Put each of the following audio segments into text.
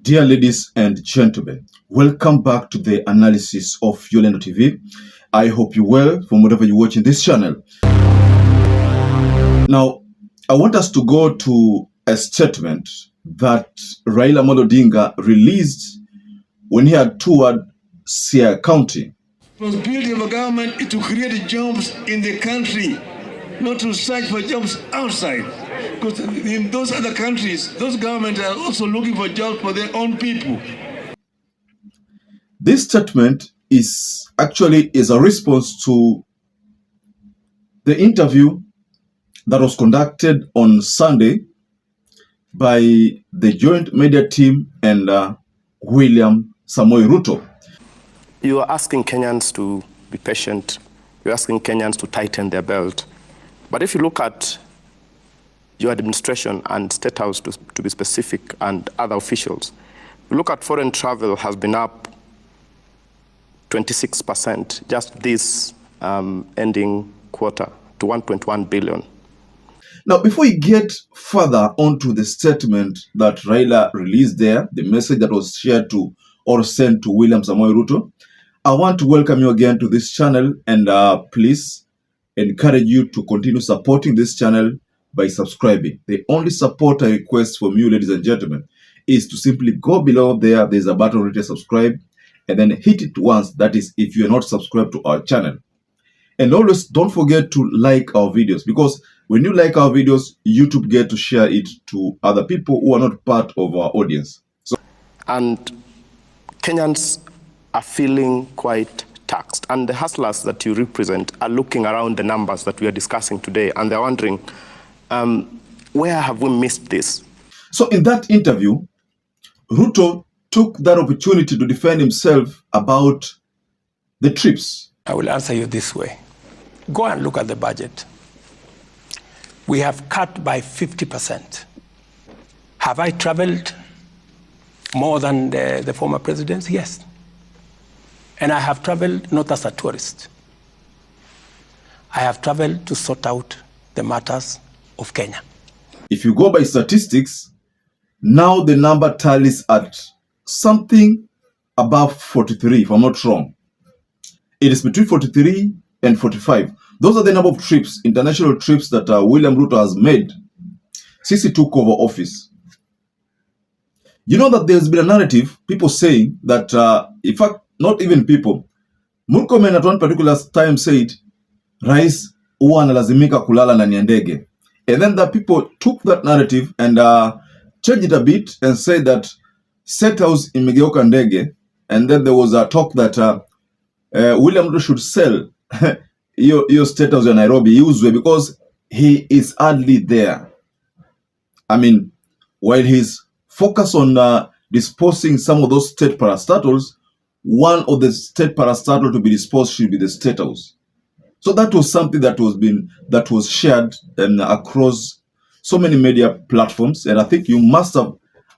Dear ladies and gentlemen, welcome back to the analysis of YOLENO TV. I hope you're well from whatever you're watching this channel. Now, I want us to go to a statement that RAILA Odinga released when he had toured Siaya County. The responsibility of a government is to create jobs in the country, not to search for jobs outside. Because in those other countries, those governments are also looking for jobs for their own people. This statement is actually a response to the interview that was conducted on Sunday by the joint media team and William Samoei Ruto. You are asking Kenyans to be patient. You're asking Kenyans to tighten their belt. But if you look at your administration and State House, to be specific, and other officials, you look at foreign travel has been up 26% just this ending quarter to 1.1 billion. Now, before we get further onto the statement that RAILA released there, the message that was shared to or sent to William Samoei Ruto, I want to welcome you again to this channel and please encourage you to continue supporting this channel by subscribing. The only support I request from you, ladies and gentlemen, is to simply go below there. There's a button written subscribe and then hit it once. That is, if you are not subscribed to our channel. And always don't forget to like our videos, because when you like our videos, YouTube get to share it to other people who are not part of our audience. And Kenyans are feeling quite taxed. And the hustlers that you represent are looking around the numbers that we are discussing today, and they're wondering, where have we missed this? So in that interview, Ruto took that opportunity to defend himself about the trips. I will answer you this way. Go and look at the budget. We have cut by 50%. Have I traveled more than the former presidents? Yes. And I have traveled not as a tourist. I have traveled to sort out the matters of Kenya. If you go by statistics, now the number tallies at something above 43, if I'm not wrong. It is between 43 and 45. Those are the number of trips, international trips that William Ruto has made since he took over office. You know that there's been a narrative, people saying that, in fact, not even people, Murkomen at one particular time said, Rais huwa analazimika kulala ndani ya ndege. And then the people took that narrative and changed it a bit and said that State House imegeuka ndege. And then there was a talk that William Ruto should sell your State House in Nairobi Uzwe, because he is hardly there. I mean, while he's focused on disposing some of those state parastatals, one of the state parastatals to be disposed should be the State House. So that was something that was shared across so many media platforms, and I think you must have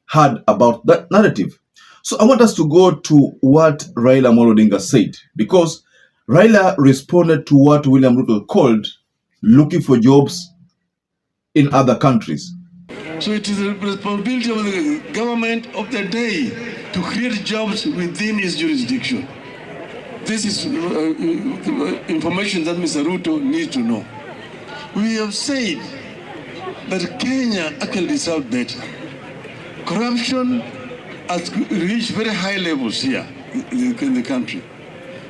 heard about that narrative. So I want us to go to what RAILA Odinga said, because RAILA responded to what William Ruto called looking for jobs in other countries. So it is the responsibility of the government of the day to create jobs within its jurisdiction. This is information that Mr. Ruto needs to know. We have said that Kenya actually deserves better. Corruption has reached very high levels here in the country.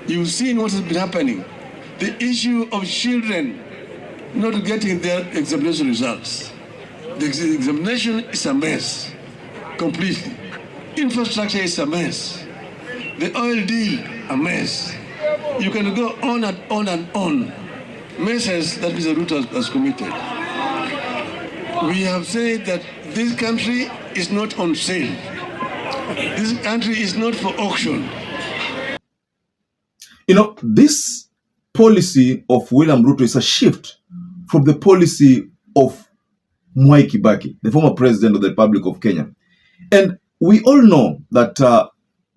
You've seen what has been happening. The issue of children not getting their examination results. The examination is a mess, completely. Infrastructure is a mess. The oil deal, a mess. You can go on and on and on. Messes that Mr. Ruto has committed. We have said that this country is not on sale. This country is not for auction. You know, this policy of William Ruto is a shift from the policy of Mwai Kibaki, the former president of the Republic of Kenya. And we all know that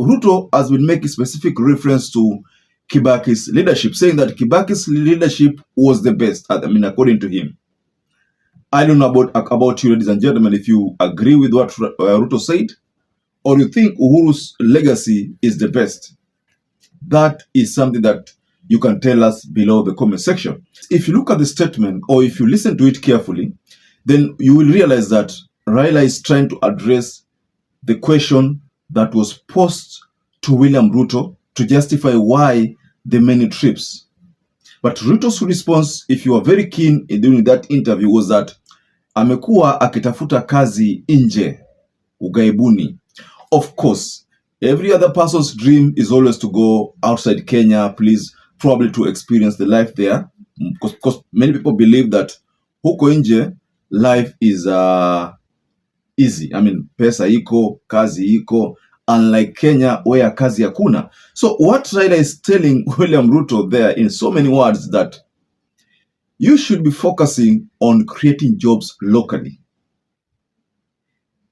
Ruto has been making specific reference to Kibaki's leadership, saying that Kibaki's leadership was the best, I mean, according to him. I don't know about you, ladies and gentlemen, if you agree with what Ruto said, or you think Uhuru's legacy is the best? That is something that you can tell us below the comment section. If you look at the statement, or if you listen to it carefully, then you will realize that RAILA is trying to address the question that was posed to William Ruto to justify why the many trips. But Ruto's response, if you are very keen in doing that interview, was that amekuwa akitafuta kazi nje, ugaibuni. Of course, every other person's dream is always to go outside Kenya, please, probably to experience the life there. Because many people believe that huko nje, life is easy. I mean, pesa iko, kazi iko, unlike Kenya where kazi hakuna. So what RAILA is telling William Ruto there in so many words that you should be focusing on creating jobs locally,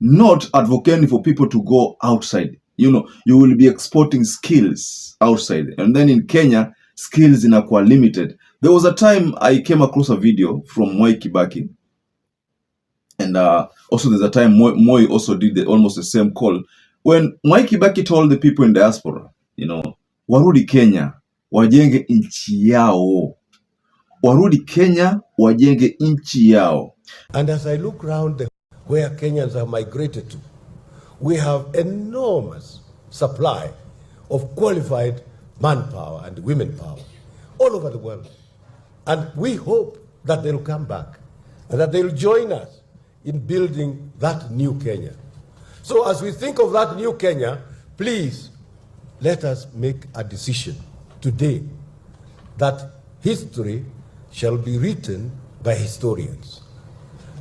not advocating for people to go outside. You know, you will be exporting skills outside. And then in Kenya, skills inakuwa limited. There was a time I came across a video from Moi Kibaki. And also there's a time Moi also did almost the same call. When Moi Kibaki told the people in diaspora, you know, warudi Kenya, wajenge nchi yao. Warudi Kenya, wajenge nchi yao. And as I look around where Kenyans have migrated to, we have enormous supply of qualified manpower and women power all over the world. And we hope that they'll come back and that they'll join us in building that new Kenya. So as we think of that new Kenya, please let us make a decision today that history shall be written by historians,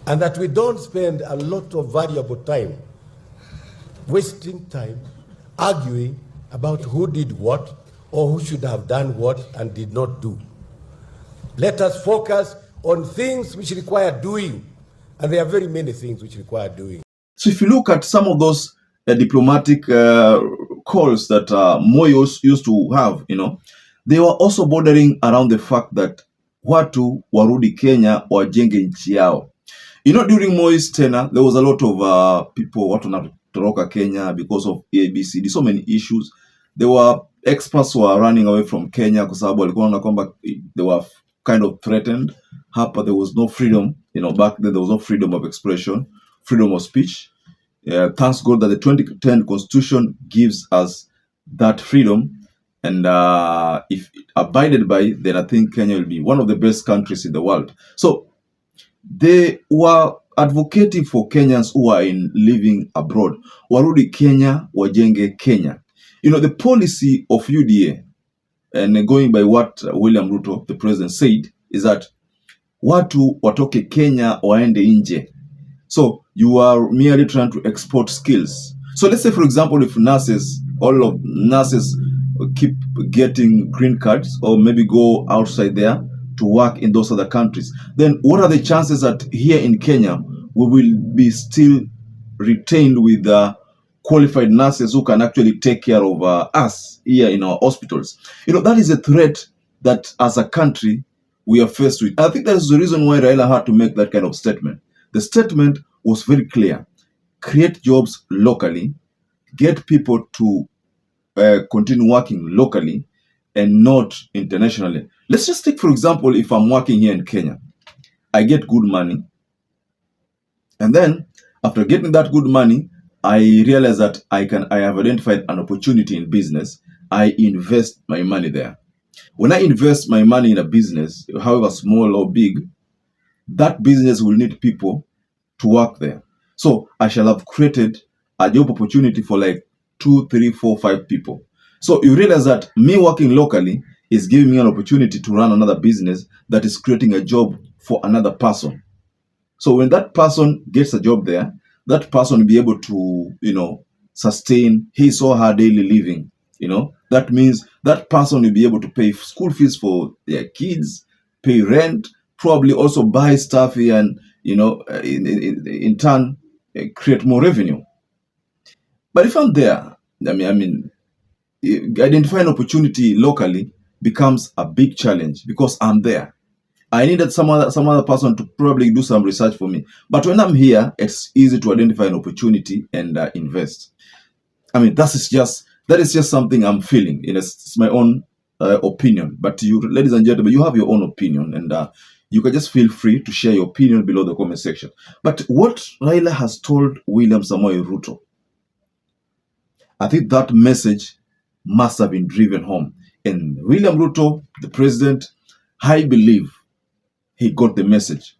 and that we don't spend a lot of valuable time wasting time arguing about who did what or who should have done what and did not do. Let us focus on things which require doing, and there are very many things which require doing. So if you look at some of those diplomatic calls that Moi used to have, you know, they were also bordering around the fact that watu warudi Kenya wajenge nchi yao. You know, during Moi's tenure, there was a lot of people watu wanatoroka Kenya because of ABCD, so many issues. There were experts who were running away from Kenya kwa sababu walikuwa wanaona kwamba they were kind of threatened. Hapa there was no freedom, you know, back then there was no freedom of expression, freedom of speech. Thanks God that the 2010 Constitution gives us that freedom. And if abided by, then I think Kenya will be one of the best countries in the world. So they were advocating for Kenyans who are living abroad. Warudi Kenya, wajenge Kenya. You know, the policy of UDA, and going by what William Ruto, the president, said, is that watu watoke Kenya waende nje. So you are merely trying to export skills. So let's say, for example, if nurses, all of nurses keep getting green cards or maybe go outside there to work in those other countries, then what are the chances that here in Kenya we will be still retained with qualified nurses who can actually take care of us here in our hospitals? You know, that is a threat that as a country we are faced with. I think that is the reason why RAILA had to make that kind of statement. The statement was very clear. Create jobs locally, get people to continue working locally and not internationally. Let's just take, for example, if I'm working here in Kenya, I get good money. And then after getting that good money, I realize that I have identified an opportunity in business. I invest my money there. When I invest my money in a business, however small or big, that business will need people to work there. So I shall have created a job opportunity for like 2, 3, 4, 5 people. So you realize that me working locally is giving me an opportunity to run another business that is creating a job for another person. So when that person gets a job there, that person will be able to, you know, sustain his or her daily living. You know, that means that person will be able to pay school fees for their kids, pay rent, probably also buy stuff here, and, you know, in turn, create more revenue. But if I'm there, I mean, identifying opportunity locally becomes a big challenge because I'm there. I needed some other person to probably do some research for me. But when I'm here, it's easy to identify an opportunity and invest. I mean, that is just something I'm feeling. It's my own opinion. But you, ladies and gentlemen, you have your own opinion, and you can just feel free to share your opinion below the comment section. But what RAILA has told William Samoei Ruto, I think that message must have been driven home. And William Ruto, the president, I believe he got the message.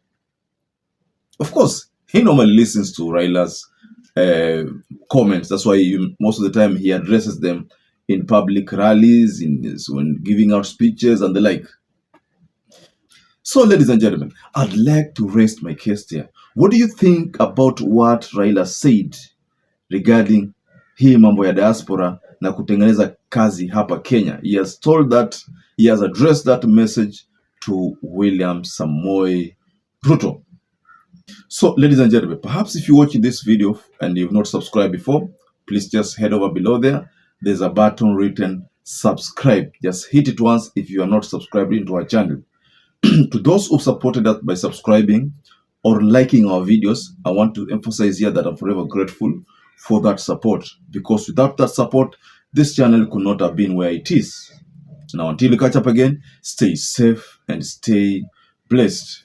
Of course, he normally listens to RAILA's comments. That's why most of the time he addresses them in public rallies, when giving out speeches and the like. So, ladies and gentlemen, I'd like to rest my case here. What do you think about what RAILA said regarding hii mambo ya diaspora na kutengeneza kazi hapa Kenya? He has addressed that message to William Samoei Ruto. So, ladies and gentlemen, perhaps if you're watching this video and you've not subscribed before, please just head over below there. There's a button written subscribe. Just hit it once if you are not subscribed into our channel. To those who supported us by subscribing or liking our videos, I want to emphasize here that I'm forever grateful for that support, because without that support, this channel could not have been where it is. Now, until we catch up again, stay safe and stay blessed.